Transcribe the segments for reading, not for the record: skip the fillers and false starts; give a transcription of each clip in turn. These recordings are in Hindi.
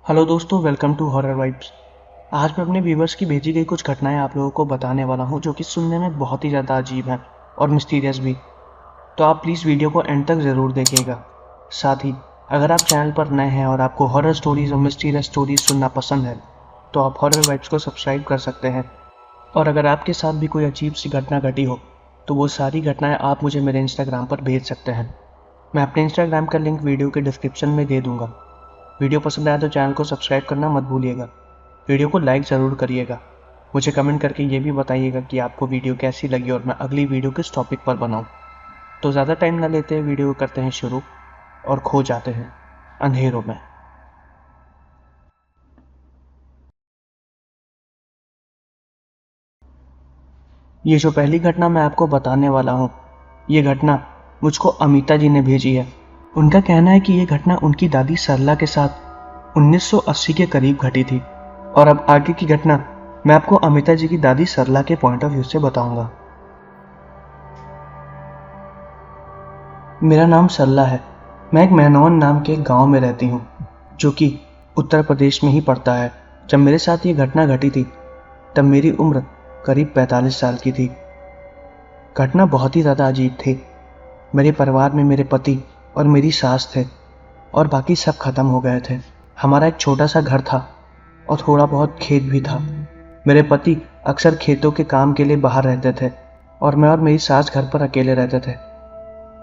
हेलो दोस्तों, वेलकम टू हॉरर वाइब्स। आज मैं अपने व्यूवर्स की भेजी गई कुछ घटनाएं आप लोगों को बताने वाला हूं जो कि सुनने में बहुत ही ज़्यादा अजीब हैं और मिस्टीरियस भी। तो आप प्लीज़ वीडियो को एंड तक ज़रूर देखिएगा। साथ ही अगर आप चैनल पर नए हैं और आपको हॉरर स्टोरीज और मिस्टीरियस स्टोरीज सुनना पसंद है तो आप हॉरर वाइब्स को सब्सक्राइब कर सकते हैं। और अगर आपके साथ भी कोई अजीब सी घटना घटी हो तो वो सारी घटनाएं आप मुझे मेरे इंस्टाग्राम पर भेज सकते हैं। मैं अपने इंस्टाग्राम का लिंक वीडियो के डिस्क्रिप्शन में दे दूंगा। वीडियो पसंद आया तो चैनल को सब्सक्राइब करना मत भूलिएगा। वीडियो को लाइक ज़रूर करिएगा। मुझे कमेंट करके ये भी बताइएगा कि आपको वीडियो कैसी लगी और मैं अगली वीडियो किस टॉपिक पर बनाऊं। तो ज़्यादा टाइम ना लेते हुए वीडियो को करते हैं शुरू और खो जाते हैं अंधेरों में। ये जो पहली घटना मैं आपको बताने वाला हूँ, ये घटना मुझको अमिता जी ने भेजी है। उनका कहना है कि ये घटना उनकी दादी सरला के साथ 1980 के करीब घटी थी। और अब आगे की घटना मैं आपको अमिता जी की दादी सरला के पॉइंट ऑफ व्यू से बताऊंगा। मेरा नाम सरला है। मैं एक मैनौन नाम के गांव में रहती हूँ जो कि उत्तर प्रदेश में ही पड़ता है। जब मेरे साथ ये घटना घटी थी तब मेरी उम्र करीब 45 साल की थी। घटना बहुत ही ज़्यादा अजीब थी। मेरे परिवार में मेरे पति और मेरी सास थे और बाकी सब खत्म हो गए थे। हमारा एक छोटा सा घर था और थोड़ा बहुत खेत भी था। मेरे पति अक्सर खेतों के काम के लिए बाहर रहते थे और मैं और मेरी सास घर पर अकेले रहते थे।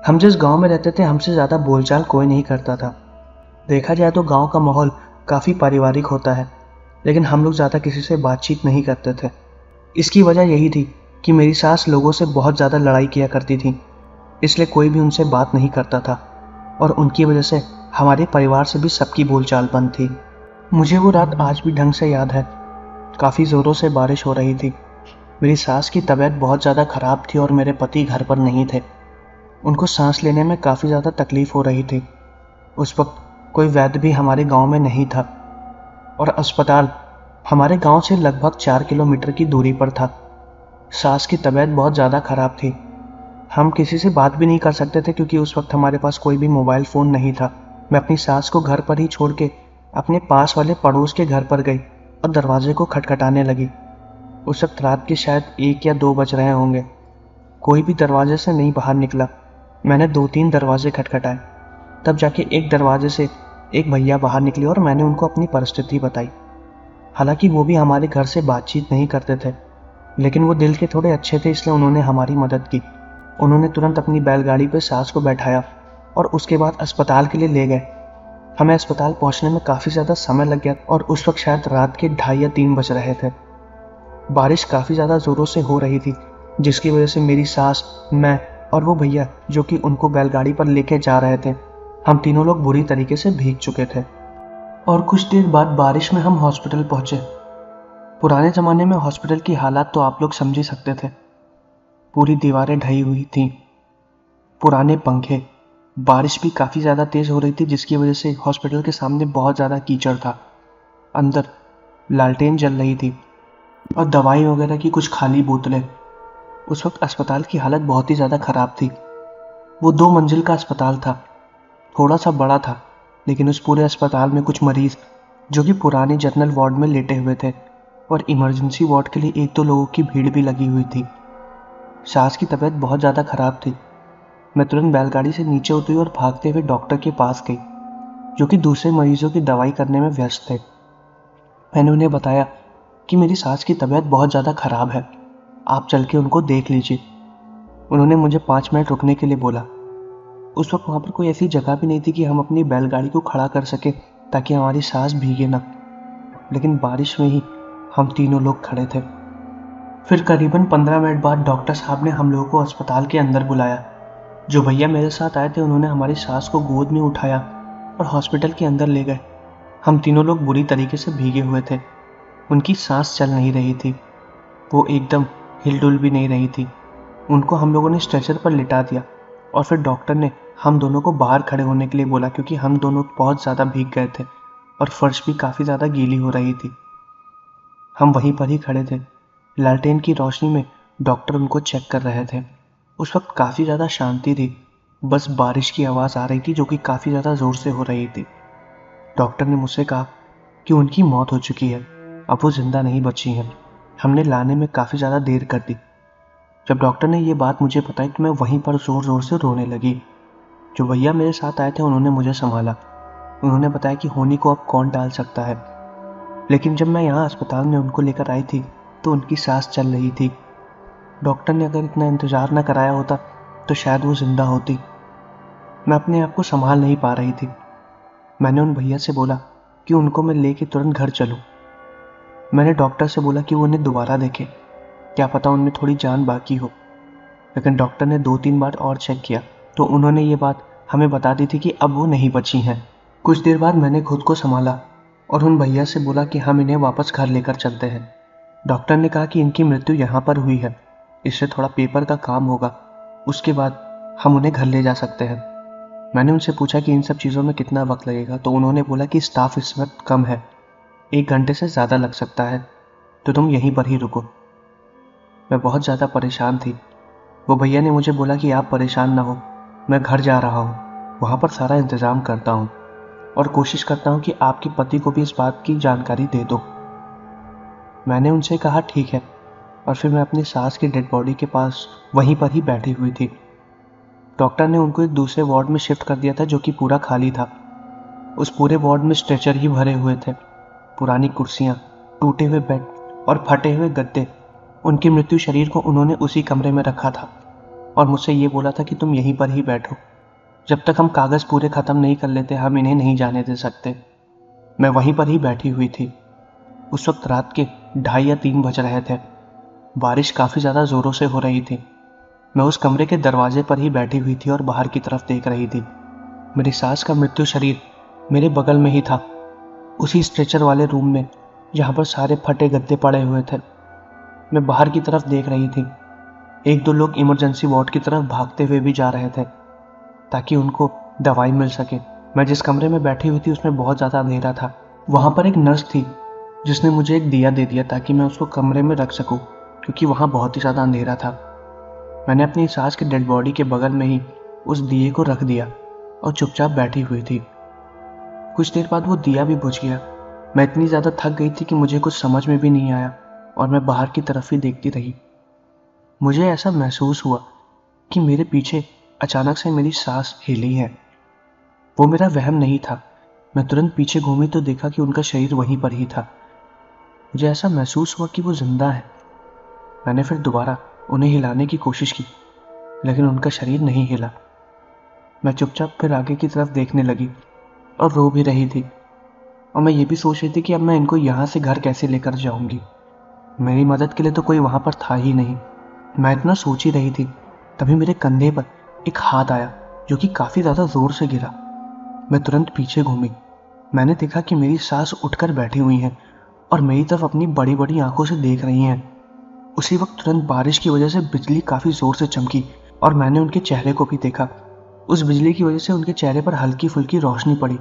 हम जिस गांव में रहते थे हमसे ज़्यादा बोलचाल कोई नहीं करता था। देखा जाए तो गांव का माहौल काफ़ी पारिवारिक होता है, लेकिन हम लोग ज़्यादा किसी से बातचीत नहीं करते थे। इसकी वजह यही थी कि मेरी सास लोगों से बहुत ज़्यादा लड़ाई किया करती थी, इसलिए कोई भी उनसे बात नहीं करता था और उनकी वजह से हमारे परिवार से भी सबकी बोलचाल बंद थी। मुझे वो रात आज भी ढंग से याद है। काफ़ी ज़ोरों से बारिश हो रही थी। मेरी सास की तबीयत बहुत ज़्यादा ख़राब थी और मेरे पति घर पर नहीं थे। उनको सांस लेने में काफ़ी ज़्यादा तकलीफ़ हो रही थी। उस वक्त कोई वैद्य भी हमारे गांव में नहीं था और अस्पताल हमारे गांव से लगभग 4 किलोमीटर की दूरी पर था। सास की तबीयत बहुत ज़्यादा ख़राब थी। हम किसी से बात भी नहीं कर सकते थे क्योंकि उस वक्त हमारे पास कोई भी मोबाइल फ़ोन नहीं था। मैं अपनी सास को घर पर ही छोड़ के अपने पास वाले पड़ोस के घर पर गई और दरवाजे को खटखटाने लगी। उस वक्त रात के शायद 1 या 2 बज रहे होंगे। कोई भी दरवाजे से नहीं बाहर निकला। मैंने 2-3 दरवाजे खटखटाए, तब जाके एक दरवाजे से एक भैया बाहर निकले और मैंने उनको अपनी परिस्थिति बताई। हालांकि वो भी हमारे घर से बातचीत नहीं करते थे, लेकिन वो दिल के थोड़े अच्छे थे, इसलिए उन्होंने हमारी मदद की। उन्होंने तुरंत अपनी बैलगाड़ी पर सास को बैठाया और उसके बाद अस्पताल के लिए ले गए। हमें अस्पताल पहुंचने में काफ़ी ज़्यादा समय लग गया और उस वक्त शायद रात के 2:30 या 3 बज रहे थे। बारिश काफ़ी ज़्यादा ज़ोरों से हो रही थी, जिसकी वजह से मेरी सास, मैं और वो भैया जो कि उनको बैलगाड़ी पर लेके जा रहे थे, हम तीनों लोग बुरी तरीके से भीग चुके थे। और कुछ देर बाद बारिश में हम हॉस्पिटल पहुंचे। पुराने ज़माने में हॉस्पिटल की हालात तो आप लोग समझ ही सकते थे। पूरी दीवारें ढही हुई थीं, पुराने पंखे, बारिश भी काफ़ी ज़्यादा तेज़ हो रही थी जिसकी वजह से हॉस्पिटल के सामने बहुत ज़्यादा कीचड़ था। अंदर लालटेन जल रही थी और दवाई वगैरह की कुछ खाली बोतलें। उस वक्त अस्पताल की हालत बहुत ही ज़्यादा ख़राब थी। वो 2 मंजिल का अस्पताल था, थोड़ा सा बड़ा था, लेकिन उस पूरे अस्पताल में कुछ मरीज़ जो कि पुराने जनरल वार्ड में लेटे हुए थे और इमरजेंसी वार्ड के लिए 1-2 लोगों की भीड़ भी लगी हुई थी। सास की तबीयत बहुत ज़्यादा ख़राब थी। मैं तुरंत बैलगाड़ी से नीचे उतरी और भागते हुए डॉक्टर के पास गई, जो कि दूसरे मरीजों की दवाई करने में व्यस्त थे। मैंने उन्हें बताया कि मेरी सास की तबीयत बहुत ज़्यादा ख़राब है, आप चल के उनको देख लीजिए। उन्होंने मुझे 5 मिनट रुकने के लिए बोला। उस वक्त वहाँ पर कोई ऐसी जगह भी नहीं थी कि हम अपनी बैलगाड़ी को खड़ा कर सकें ताकि हमारी सांस भीगे ना, लेकिन बारिश में ही हम तीनों लोग खड़े थे। फिर करीबन 15 मिनट बाद डॉक्टर साहब ने हम लोगों को अस्पताल के अंदर बुलाया। जो भैया मेरे साथ आए थे उन्होंने हमारी सास को गोद में उठाया और हॉस्पिटल के अंदर ले गए। हम तीनों लोग बुरी तरीके से भीगे हुए थे। उनकी सांस चल नहीं रही थी, वो एकदम हिलडुल भी नहीं रही थी। उनको हम लोगों ने स्ट्रेचर पर लिटा दिया और फिर डॉक्टर ने हम दोनों को बाहर खड़े होने के लिए बोला क्योंकि हम दोनों बहुत ज़्यादा भीग गए थे और फर्श भी काफ़ी ज़्यादा गीली हो रही थी। हम वहीं पर ही खड़े थे। लालटेन की रोशनी में डॉक्टर उनको चेक कर रहे थे। उस वक्त काफ़ी ज़्यादा शांति थी, बस बारिश की आवाज़ आ रही थी जो कि काफ़ी ज़्यादा ज़ोर से हो रही थी। डॉक्टर ने मुझसे कहा कि उनकी मौत हो चुकी है, अब वो जिंदा नहीं बची हैं। हमने लाने में काफ़ी ज़्यादा देर कर दी। जब डॉक्टर ने ये बात मुझे बताई तो मैं वहीं पर ज़ोर ज़ोर से रोने लगी। जो भैया मेरे साथ आए थे उन्होंने मुझे संभाला। उन्होंने बताया कि होनी को अब कौन टाल सकता है। लेकिन जब मैं यहाँ अस्पताल में उनको लेकर आई थी तो उनकी सांस चल रही थी। डॉक्टर ने अगर इतना इंतज़ार न कराया होता तो शायद वो जिंदा होती। मैं अपने आप को संभाल नहीं पा रही थी। मैंने उन भैया से बोला कि उनको मैं लेके तुरंत घर चलूं। मैंने डॉक्टर से बोला कि वो उन्हें दोबारा देखें, क्या पता उनमें थोड़ी जान बाकी हो। लेकिन डॉक्टर ने 2-3 बार और चेक किया तो उन्होंने ये बात हमें बता दी थी कि अब वो नहीं बची हैं। कुछ देर बाद मैंने खुद को संभाला और उन भैया से बोला कि हम इन्हें वापस घर लेकर चलते हैं। डॉक्टर ने कहा कि इनकी मृत्यु यहाँ पर हुई है, इससे थोड़ा पेपर का काम होगा, उसके बाद हम उन्हें घर ले जा सकते हैं। मैंने उनसे पूछा कि इन सब चीज़ों में कितना वक्त लगेगा तो उन्होंने बोला कि स्टाफ इस वक्त कम है, 1 घंटे से ज़्यादा लग सकता है, तो तुम यहीं पर ही रुको। मैं बहुत ज़्यादा परेशान थी। वो भैया ने मुझे बोला कि आप परेशान ना हो, मैं घर जा रहा हूँ, वहाँ पर सारा इंतज़ाम करता हूँ और कोशिश करता हूँ कि आपके पति को भी इस बात की जानकारी दे दो। मैंने उनसे कहा ठीक है, और फिर मैं अपनी सास की डेड बॉडी के पास वहीं पर ही बैठी हुई थी। डॉक्टर ने उनको एक दूसरे वार्ड में शिफ्ट कर दिया था जो कि पूरा खाली था। उस पूरे वार्ड में स्ट्रेचर ही भरे हुए थे, पुरानी कुर्सियाँ, टूटे हुए बेड और फटे हुए गद्दे। उनकी मृत्यु शरीर को उन्होंने उसी कमरे में रखा था और मुझसे ये बोला था कि तुम यहीं पर ही बैठो, जब तक हम कागज़ पूरे ख़त्म नहीं कर लेते हम इन्हें नहीं जाने दे सकते। मैं वहीं पर ही बैठी हुई थी। उस वक्त रात के 2:30 या 3 बज रहे थे। बारिश काफ़ी ज़्यादा ज़ोरों से हो रही थी। मैं उस कमरे के दरवाजे पर ही बैठी हुई थी और बाहर की तरफ देख रही थी। मेरी सास का मृत्यु शरीर मेरे बगल में ही था, उसी स्ट्रेचर वाले रूम में जहाँ पर सारे फटे गद्दे पड़े हुए थे। मैं बाहर की तरफ देख रही थी। 1-2 लोग इमरजेंसी वार्ड की तरफ भागते हुए भी जा रहे थे ताकि उनको दवाई मिल सके। मैं जिस कमरे में बैठी हुई थी उसमें बहुत ज़्यादा अंधेरा था। वहाँ पर एक नर्स थी जिसने मुझे एक दिया दे दिया ताकि मैं उसको कमरे में रख सकूँ, क्योंकि वहाँ बहुत ही ज़्यादा अंधेरा था। मैंने अपनी सास की डेड बॉडी के बगल में ही उस दिए को रख दिया और चुपचाप बैठी हुई थी। कुछ देर बाद वो दिया भी बुझ गया। मैं इतनी ज़्यादा थक गई थी कि मुझे कुछ समझ में भी नहीं आया और मैं बाहर की तरफ ही देखती रही। मुझे ऐसा महसूस हुआ कि मेरे पीछे अचानक से मेरी सांस हिली है। वो मेरा वहम नहीं था। मैं तुरंत पीछे घूमी तो देखा कि उनका शरीर वहीं पर ही था। मुझे ऐसा महसूस हुआ कि वो जिंदा है। मैंने फिर दोबारा उन्हें हिलाने की कोशिश की, लेकिन उनका शरीर नहीं हिला। मैं चुपचाप फिर आगे की तरफ देखने लगी और रो भी रही थी, और मैं ये भी सोच रही थी कि अब मैं इनको यहाँ से घर कैसे लेकर जाऊंगी। मेरी मदद के लिए तो कोई वहाँ पर था ही नहीं। मैं इतना सोच ही रही थी, तभी मेरे कंधे पर एक हाथ आया जो कि काफ़ी ज़्यादा ज़ोर से गिरा। मैं तुरंत पीछे घूमी। मैंने देखा कि मेरी सास उठकर बैठी हुई हैं और मेरी तरफ अपनी बड़ी बड़ी आंखों से देख रही हैं। उसी वक्त तुरंत बारिश की वजह से बिजली काफ़ी ज़ोर से चमकी और मैंने उनके चेहरे को भी देखा। उस बिजली की वजह से उनके चेहरे पर हल्की फुल्की रोशनी पड़ी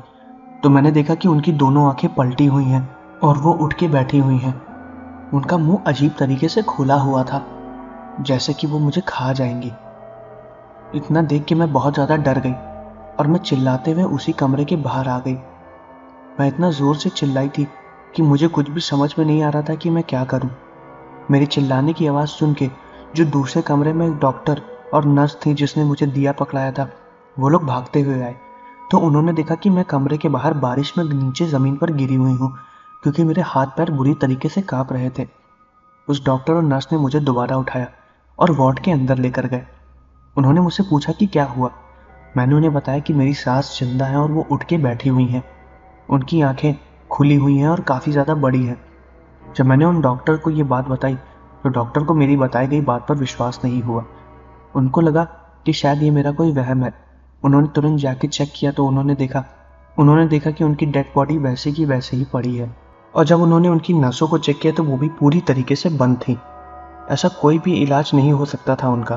तो मैंने देखा कि उनकी दोनों आंखें पलटी हुई हैं और वो उठ के बैठी हुई हैं। उनका मुंह अजीब तरीके से खुला हुआ था, जैसे कि वो मुझे खा जाएंगी। इतना देख के मैं बहुत ज़्यादा डर गई और मैं चिल्लाते हुए उसी कमरे के बाहर आ गई। मैं इतना ज़ोर से चिल्लाई थी कि मुझे कुछ भी समझ में नहीं आ रहा था कि मैं क्या करूं। मेरी चिल्लाने की आवाज़ सुन के जो दूसरे कमरे में एक डॉक्टर और नर्स थी जिसने मुझे दिया पकड़ाया था, वो लोग भागते हुए आए तो उन्होंने देखा कि मैं कमरे के बाहर बारिश में नीचे ज़मीन पर गिरी हुई हूँ, क्योंकि मेरे हाथ पैर बुरी तरीके से काँप रहे थे। उस डॉक्टर और नर्स ने मुझे दोबारा उठाया और वार्ड के अंदर लेकर गए। उन्होंने मुझसे पूछा कि क्या हुआ। मैंने उन्हें बताया कि मेरी सास जिंदा है और वो उठ के बैठी हुई हैं। उनकी आंखें खुली हुई हैं और काफ़ी ज़्यादा बड़ी हैं। जब मैंने उन डॉक्टर को ये बात बताई तो डॉक्टर को मेरी बताई गई बात पर विश्वास नहीं हुआ। उनको लगा कि शायद ये मेरा कोई वहम है। उन्होंने तुरंत जाके चेक किया तो उन्होंने देखा कि उनकी डेड बॉडी वैसे की वैसे ही पड़ी है, और जब उन्होंने उनकी नसों को चेक किया तो वो भी पूरी तरीके से बंद थी। ऐसा कोई भी इलाज नहीं हो सकता था उनका,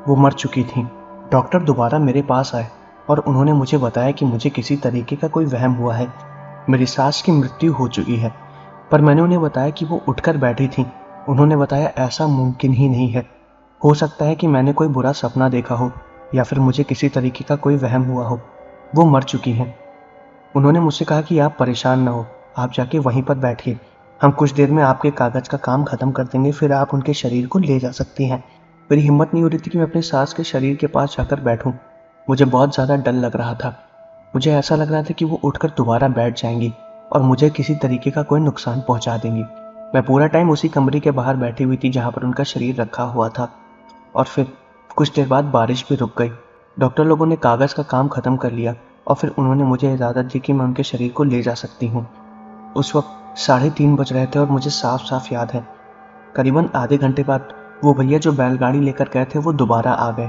वो मर चुकी थी। डॉक्टर दोबारा मेरे पास आए और उन्होंने मुझे बताया कि मुझे किसी तरीके का कोई वहम हुआ है, मेरी सास की मृत्यु हो चुकी है। पर मैंने उन्हें बताया कि वो उठकर बैठी थी। उन्होंने बताया ऐसा मुमकिन ही नहीं है, हो सकता है कि मैंने कोई बुरा सपना देखा हो या फिर मुझे किसी तरीके का कोई वहम हुआ हो। वो मर चुकी हैं। उन्होंने मुझसे कहा कि आप परेशान ना हो, आप जाके वहीं पर बैठिए, हम कुछ देर में आपके कागज़ का काम ख़त्म कर देंगे, फिर आप उनके शरीर को ले जा सकती हैं। मेरी हिम्मत नहीं हो रही थी कि मैं अपनी सास के शरीर के पास जाकर बैठूं। मुझे बहुत ज़्यादा डर लग रहा था। मुझे ऐसा लग रहा था कि वो उठकर दोबारा बैठ जाएंगी और मुझे किसी तरीके का कोई नुकसान पहुंचा देंगी। मैं पूरा टाइम उसी कमरे के बाहर बैठी हुई थी जहाँ पर उनका शरीर रखा हुआ था। और फिर कुछ देर बाद बारिश भी रुक गई। डॉक्टर लोगों ने कागज़ का काम ख़त्म कर लिया और फिर उन्होंने मुझे इजाज़त दी कि मैं उनके शरीर को ले जा सकती हूँ। उस वक्त 3:30 बज रहे थे और मुझे साफ साफ याद है, करीबन आधे घंटे बाद वो भैया जो बैलगाड़ी लेकर गए थे वो दोबारा आ गए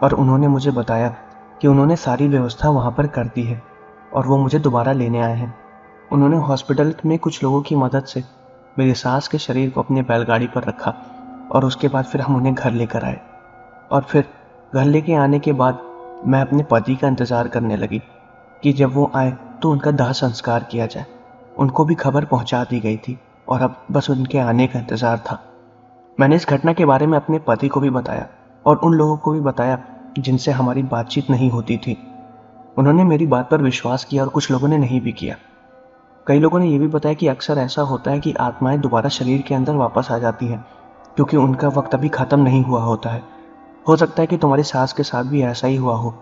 और उन्होंने मुझे बताया कि उन्होंने सारी व्यवस्था वहाँ पर कर दी है और वो मुझे दोबारा लेने आए हैं। उन्होंने हॉस्पिटल में कुछ लोगों की मदद से मेरी सास के शरीर को अपनी बैलगाड़ी पर रखा और उसके बाद फिर हम उन्हें घर लेकर आए। और फिर घर लेके आने के बाद मैं अपने पति का इंतज़ार करने लगी कि जब वो आए तो उनका दाह संस्कार किया जाए। उनको भी खबर पहुंचा दी गई थी और अब बस उनके आने का इंतज़ार था। मैंने इस घटना के बारे में अपने पति को भी बताया और उन लोगों को भी बताया जिनसे हमारी बातचीत नहीं होती थी। उन्होंने मेरी बात पर विश्वास किया और कुछ लोगों ने नहीं भी किया। कई लोगों ने यह भी बताया कि अक्सर ऐसा होता है कि आत्माएं दोबारा शरीर के अंदर वापस आ जाती हैं क्योंकि उनका वक्त अभी ख़त्म नहीं हुआ होता है। हो सकता है कि तुम्हारी सास के साथ भी ऐसा ही हुआ हो।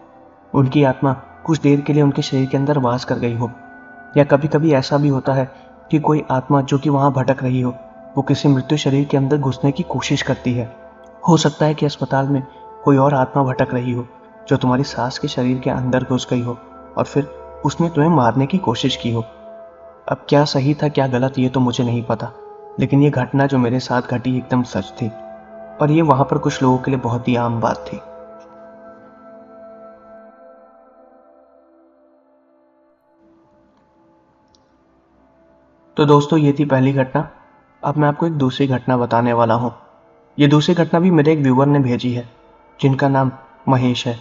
उनकी आत्मा कुछ देर के लिए उनके शरीर के अंदर वास कर गई हो, या कभी कभी ऐसा भी होता है कि कोई आत्मा जो कि वहाँ भटक रही हो वो किसी मृत्यु शरीर के अंदर घुसने की कोशिश करती है। हो सकता है कि अस्पताल में कोई और आत्मा भटक रही हो जो तुम्हारी सास के शरीर के अंदर घुस गई हो और फिर उसने तुम्हें मारने की कोशिश की हो। अब क्या सही था क्या गलत ये तो मुझे नहीं पता, लेकिन ये घटना जो मेरे साथ घटी एकदम सच थी और ये वहाँ पर कुछ लोगों के लिए बहुत ही आम बात थी। तो दोस्तों ये थी पहली घटना। अब मैं आपको एक दूसरी घटना बताने वाला हूँ। ये दूसरी घटना भी मेरे एक व्यूअर ने भेजी है जिनका नाम महेश है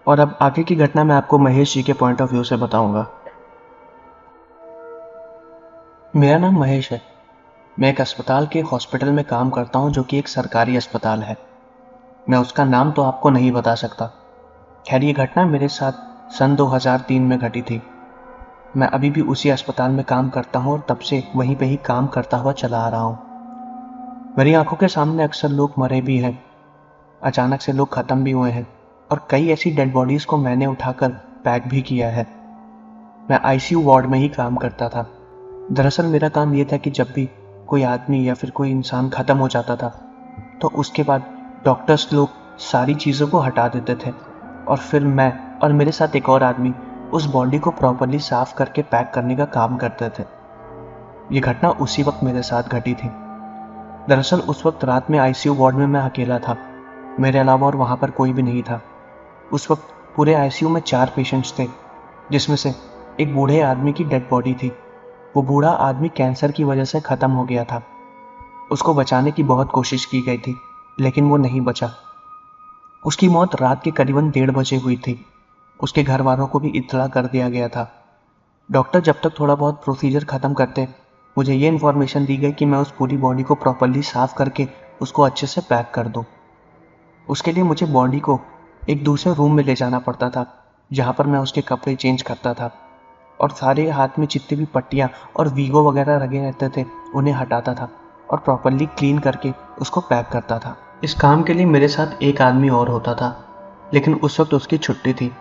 और अब आगे की घटना मैं आपको महेश जी के पॉइंट ऑफ व्यू से बताऊंगा। मेरा नाम महेश है। मैं एक अस्पताल के हॉस्पिटल में काम करता हूँ जो कि एक सरकारी अस्पताल है। मैं उसका नाम तो आपको नहीं बता सकता। खैर ये घटना मेरे साथ सन 2003 में घटी थी। मैं अभी भी उसी अस्पताल में काम करता हूँ और तब से वहीं पे ही काम करता हुआ चला आ रहा हूँ। मेरी आंखों के सामने अक्सर लोग मरे भी हैं, अचानक से लोग ख़त्म भी हुए हैं और कई ऐसी डेड बॉडीज़ को मैंने उठाकर पैक भी किया है। मैं आईसीयू वार्ड में ही काम करता था। दरअसल मेरा काम ये था कि जब भी कोई आदमी या फिर कोई इंसान ख़त्म हो जाता था तो उसके बाद डॉक्टर्स लोग सारी चीज़ों को हटा देते थे और फिर मैं और मेरे साथ एक और आदमी उस बॉडी को प्रॉपरली साफ करके पैक करने का काम करते थे। ये घटना उसी वक्त मेरे साथ घटी थी। दरअसल उस वक्त रात में आईसीयू वार्ड में मैं अकेला था, मेरे अलावा और वहाँ पर कोई भी नहीं था। उस वक्त पूरे आईसीयू में 4 पेशेंट्स थे जिसमें से एक बूढ़े आदमी की डेड बॉडी थी। वो बूढ़ा आदमी कैंसर की वजह से ख़त्म हो गया था। उसको बचाने की बहुत कोशिश की गई थी लेकिन वो नहीं बचा। उसकी मौत रात के करीबन 1:30 बजे हुई थी। उसके घर वालों को भी इत्तला कर दिया गया था। डॉक्टर जब तक थोड़ा बहुत प्रोसीजर ख़त्म करते, मुझे ये इन्फॉर्मेशन दी गई कि मैं उस पूरी बॉडी को प्रॉपरली साफ़ करके उसको अच्छे से पैक कर दूँ। उसके लिए मुझे बॉडी को एक दूसरे रूम में ले जाना पड़ता था जहाँ पर मैं उसके कपड़े चेंज करता था और सारे हाथ में जितनी भी पट्टियाँ और वीगो वगैरह लगे रहते थे उन्हें हटाता था और प्रॉपरली क्लीन करके उसको पैक करता था। इस काम के लिए मेरे साथ एक आदमी और होता था लेकिन उस वक्त उसकी छुट्टी थी।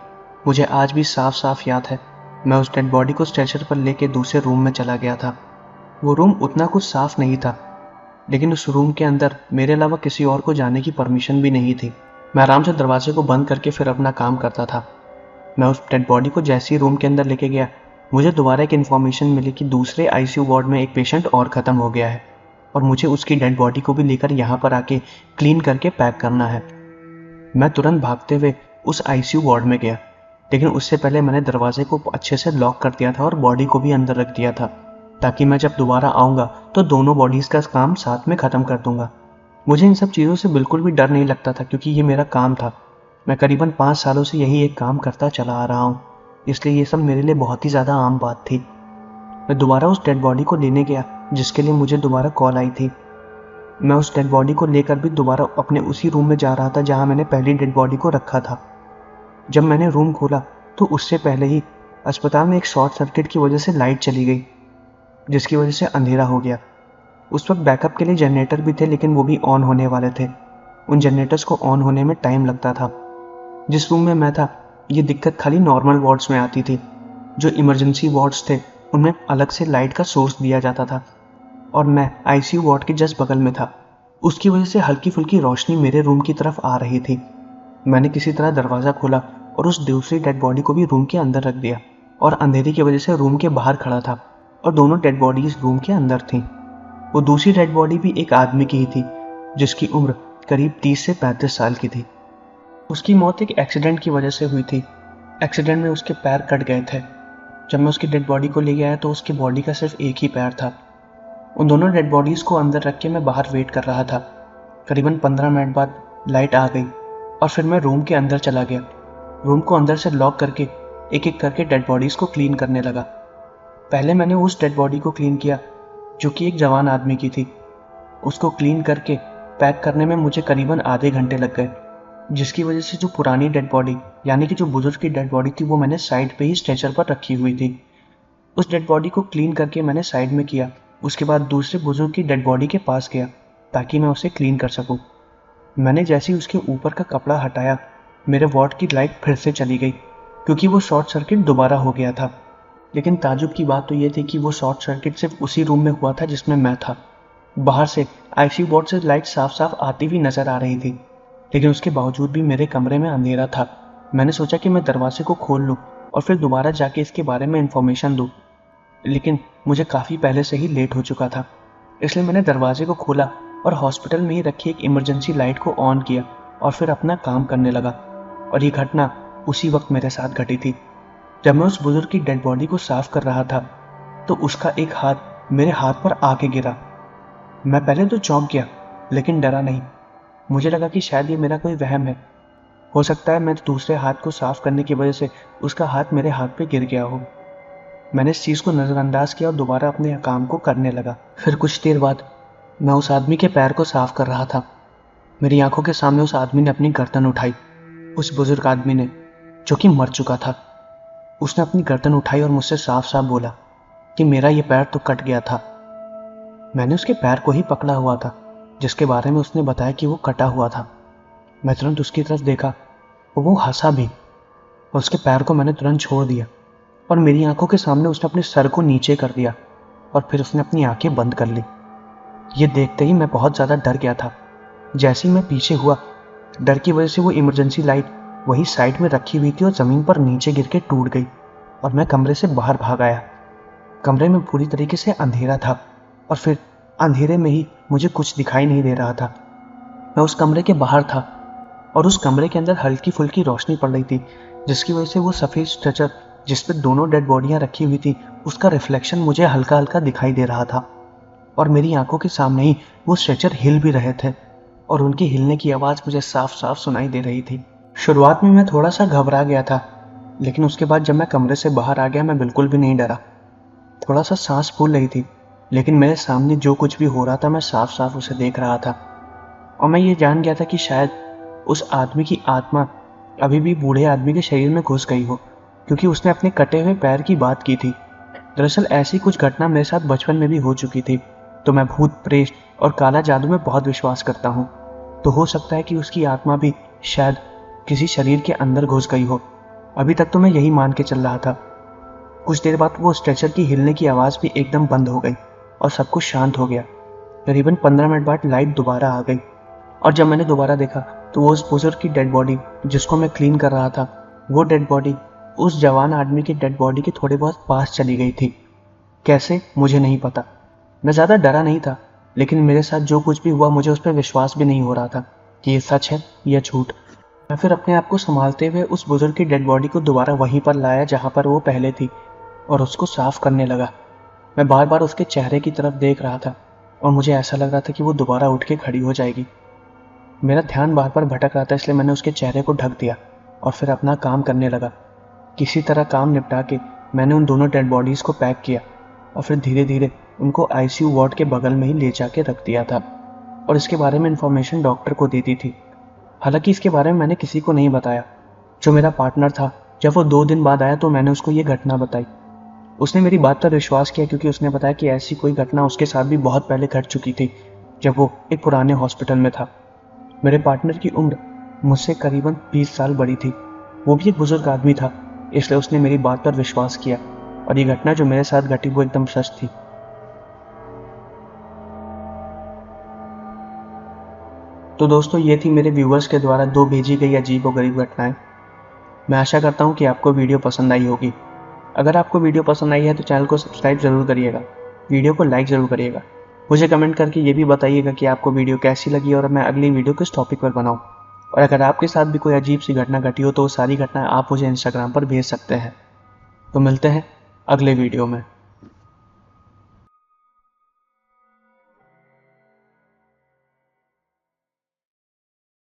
मुझे आज भी साफ साफ याद है, मैं उस डेड बॉडी को स्ट्रेचर पर लेके दूसरे रूम में चला गया था। वो रूम उतना कुछ साफ नहीं था लेकिन उस रूम के अंदर मेरे अलावा किसी और को जाने की परमिशन भी नहीं थी। मैं आराम से दरवाजे को बंद करके फिर अपना काम करता था। मैं उस डेड बॉडी को जैसे ही रूम के अंदर लेके गया, मुझे दोबारा एक इन्फॉर्मेशन मिली कि दूसरे आईसीयू वार्ड में एक पेशेंट और ख़त्म हो गया है और मुझे उसकी डेड बॉडी को भी लेकर यहाँ पर आके क्लीन करके पैक करना है। मैं तुरंत भागते हुए उस आईसीयू वार्ड में गया, लेकिन उससे पहले मैंने दरवाजे को अच्छे से लॉक कर दिया था और बॉडी को भी अंदर रख दिया था ताकि मैं जब दोबारा आऊँगा तो दोनों बॉडीज़ का काम साथ में ख़त्म कर दूँगा। मुझे इन सब चीज़ों से बिल्कुल भी डर नहीं लगता था क्योंकि ये मेरा काम था। मैं करीबन 5 सालों से यही एक काम करता चला आ रहा हूँ, इसलिए ये सब मेरे लिए बहुत ही ज़्यादा आम बात थी। मैं दोबारा उस डेड बॉडी को लेने गया जिसके लिए मुझे दोबारा कॉल आई थी। मैं उस डेड बॉडी को लेकर भी दोबारा अपने उसी रूम में जा रहा था जहाँ मैंने पहली डेड बॉडी को रखा था। जब मैंने रूम खोला तो उससे पहले ही अस्पताल में एक शॉर्ट सर्किट की वजह से लाइट चली गई। जिसकी वजह से अंधेरा हो गया। उस वक्त बैकअप के लिए जनरेटर भी थे, लेकिन वो भी ऑन होने वाले थे। उन जनरेटर्स को ऑन होने में टाइम लगता था। जिस रूम में मैं था, ये दिक्कत खाली नॉर्मल वार्ड्स में आती थी। जो इमरजेंसी वार्ड्स थे उनमें अलग से लाइट का सोर्स दिया जाता था, और मैं आईसीयू वार्ड के जस्ट बगल में था। उसकी वजह से हल्की फुल्की रोशनी मेरे रूम की तरफ आ रही थी। मैंने किसी तरह दरवाज़ा खोला और उस दूसरी डेड बॉडी को भी रूम के अंदर रख दिया, और अंधेरे की वजह से रूम के बाहर खड़ा था और दोनों डेड बॉडीज रूम के अंदर थीं। वो दूसरी डेड बॉडी भी एक आदमी की ही थी, जिसकी उम्र करीब 30 से 35 साल की थी। उसकी मौत एक एक्सीडेंट की वजह से हुई थी। एक्सीडेंट में उसके पैर कट गए थे। जब मैं उसकी डेड बॉडी को ले गया तो उसकी बॉडी का सिर्फ एक ही पैर था। उन दोनों डेड बॉडीज़ को अंदर रख के मैं बाहर वेट कर रहा था। करीबन 15 मिनट बाद लाइट आ गई और फिर मैं रूम के अंदर चला गया। रूम को अंदर से लॉक करके एक एक करके डेड बॉडीज़ को क्लीन करने लगा। पहले मैंने उस डेड बॉडी को क्लीन किया जो कि एक जवान आदमी की थी। उसको क्लीन करके पैक करने में मुझे करीबन आधे घंटे लग गए, जिसकी वजह से जो पुरानी डेड बॉडी यानी कि जो बुजुर्ग की डेड बॉडी थी वो मैंने साइड पे ही स्ट्रेचर पर रखी हुई थी। उस डेड बॉडी को क्लीन करके मैंने साइड में किया। उसके बाद दूसरे बुजुर्ग की डेड बॉडी के पास गया ताकि मैं उसे क्लीन कर सकूं। मैंने जैसे ही उसके ऊपर का कपड़ा हटाया, मेरे वार्ड की लाइट फिर से चली गई, क्योंकि वो शॉर्ट सर्किट दोबारा हो गया था। लेकिन ताजुब की बात तो ये थी कि वो शॉर्ट सर्किट सिर्फ उसी रूम में हुआ था जिसमें मैं था। बाहर से आईसीयू वार्ड से लाइट साफ साफ आती हुई नजर आ रही थी, लेकिन उसके बावजूद भी मेरे कमरे में अंधेरा था। मैंने सोचा कि मैं दरवाजे को खोल लूं और फिर दोबारा जाके इसके बारे में इंफॉर्मेशन दूं, लेकिन मुझे काफ़ी पहले से ही लेट हो चुका था। इसलिए मैंने दरवाजे को खोला और हॉस्पिटल में ही रखी एक इमरजेंसी लाइट को ऑन किया और फिर अपना काम करने लगा। और ये घटना उसी वक्त मेरे साथ घटी थी। जब मैं उस बुजुर्ग की डेड बॉडी को साफ कर रहा था तो उसका एक हाथ मेरे हाथ पर आके गिरा। मैं पहले तो चौंक गया, लेकिन डरा नहीं। मुझे लगा कि शायद ये मेरा कोई वहम है। हो सकता है मैं दूसरे हाथ को साफ करने की वजह से उसका हाथ मेरे हाथ पे गिर गया हो। मैंने इस चीज़ को नज़रअंदाज किया और दोबारा अपने काम को करने लगा। फिर कुछ देर बाद मैं उस आदमी के पैर को साफ कर रहा था। मेरी आंखों के सामने उस आदमी ने अपनी गर्दन उठाई। उस बुजुर्ग आदमी ने, जो कि मर चुका था, उसने अपनी गर्दन उठाई और मुझसे साफ साफ बोला कि मेरा ये पैर तो कट गया था। मैंने उसके पैर को ही पकड़ा हुआ था जिसके बारे में उसने बताया कि वो कटा हुआ था। मैं तुरंत उसकी तरफ देखा और वो हंसा भी, और उसके पैर को मैंने तुरंत छोड़ दिया और मेरी आंखों के सामने उसने अपने सर को नीचे कर दिया और फिर उसने अपनी आंखें बंद कर ली। ये देखते ही मैं बहुत ज़्यादा डर गया था। जैसे ही मैं पीछे हुआ, डर की वजह से वो इमरजेंसी लाइट वही साइड में रखी हुई थी और ज़मीन पर नीचे गिर के टूट गई और मैं कमरे से बाहर भाग आया। कमरे में पूरी तरीके से अंधेरा था और फिर अंधेरे में ही मुझे कुछ दिखाई नहीं दे रहा था। मैं उस कमरे के बाहर था और उस कमरे के अंदर हल्की फुल्की रोशनी पड़ रही थी, जिसकी वजह से वो सफ़ेद स्ट्रेचर जिस पे दोनों डेड बॉडियां रखी हुई थी उसका रिफ्लेक्शन मुझे हल्का हल्का दिखाई दे रहा था। और मेरी आंखों के सामने ही वो स्ट्रेचर हिल भी रहे थे और उनके हिलने की आवाज़ मुझे साफ साफ सुनाई दे रही थी। शुरुआत में मैं थोड़ा सा घबरा गया था, लेकिन उसके बाद जब मैं कमरे से बाहर आ गया मैं बिल्कुल भी नहीं डरा। थोड़ा सा सांस फूल रही थी, लेकिन मेरे सामने जो कुछ भी हो रहा था मैं साफ साफ उसे देख रहा था। और मैं ये जान गया था कि शायद उस आदमी की आत्मा अभी भी बूढ़े आदमी के शरीर में घुस गई हो, क्योंकि उसने अपने कटे हुए पैर की बात की थी। दरअसल ऐसी कुछ घटना मेरे साथ बचपन में भी हो चुकी थी। तो मैं भूत प्रेत और काला जादू में बहुत विश्वास करता हूँ। तो हो सकता है कि उसकी आत्मा भी शायद किसी शरीर के अंदर घुस गई हो। अभी तक तो मैं यही मान के चल रहा था। कुछ देर बाद वो स्ट्रेचर की हिलने की आवाज़ भी एकदम बंद हो गई और सब कुछ शांत हो गया। करीबन 15 मिनट बाद लाइट दोबारा आ गई और जब मैंने दोबारा देखा तो वो उस बुजुर्ग की डेड बॉडी जिसको मैं क्लीन कर रहा था, वो डेड बॉडी उस जवान आदमी की डेड बॉडी के थोड़े बहुत पास चली गई थी। कैसे, मुझे नहीं पता। मैं ज़्यादा डरा नहीं था, लेकिन मेरे साथ जो कुछ भी हुआ मुझे उस पर विश्वास भी नहीं हो रहा था कि ये सच है या झूठ। मैं फिर अपने आप को संभालते हुए उस बुजुर्ग की डेड बॉडी को दोबारा वहीं पर लाया जहाँ पर वो पहले थी और उसको साफ करने लगा। मैं बार बार उसके चेहरे की तरफ देख रहा था और मुझे ऐसा लग रहा था कि वो दोबारा उठ के खड़ी हो जाएगी। मेरा ध्यान बार बार भटक रहा था, इसलिए मैंने उसके चेहरे को ढक दिया और फिर अपना काम करने लगा। किसी तरह काम निपटा के मैंने उन दोनों डेड बॉडीज़ को पैक किया और फिर धीरे धीरे उनको आईसीयू वार्ड के बगल में ही ले जाके रख दिया था और इसके बारे में इन्फॉर्मेशन डॉक्टर को दे दी थी। हालांकि इसके बारे में मैंने किसी को नहीं बताया। जो मेरा पार्टनर था, जब वो 2 दिन बाद आया तो मैंने उसको ये घटना बताई। उसने मेरी बात पर विश्वास किया क्योंकि उसने बताया कि ऐसी कोई घटना उसके साथ भी बहुत पहले घट चुकी थी, जब वो एक पुराने हॉस्पिटल में था। मेरे पार्टनर की उम्र मुझसे करीबन 20 साल बड़ी थी। वो भी एक बुजुर्ग आदमी था, इसलिए उसने मेरी बात पर विश्वास किया और ये घटना जो मेरे साथ घटी वो एकदम सच थी। तो दोस्तों, ये थी मेरे व्यूवर्स के द्वारा 2 भेजी गई अजीब और गरीब घटनाएं। मैं आशा करता हूँ कि आपको वीडियो पसंद आई होगी। अगर आपको वीडियो पसंद आई है तो चैनल को सब्सक्राइब ज़रूर करिएगा, वीडियो को लाइक ज़रूर करिएगा। मुझे कमेंट करके ये भी बताइएगा कि आपको वीडियो कैसी लगी और मैं अगली वीडियो किस टॉपिक पर बनाऊँ। और अगर आपके साथ भी कोई अजीब सी घटना घटी हो तो वो सारी घटनाएं आप मुझे इंस्टाग्राम पर भेज सकते हैं। तो मिलते हैं अगले वीडियो में।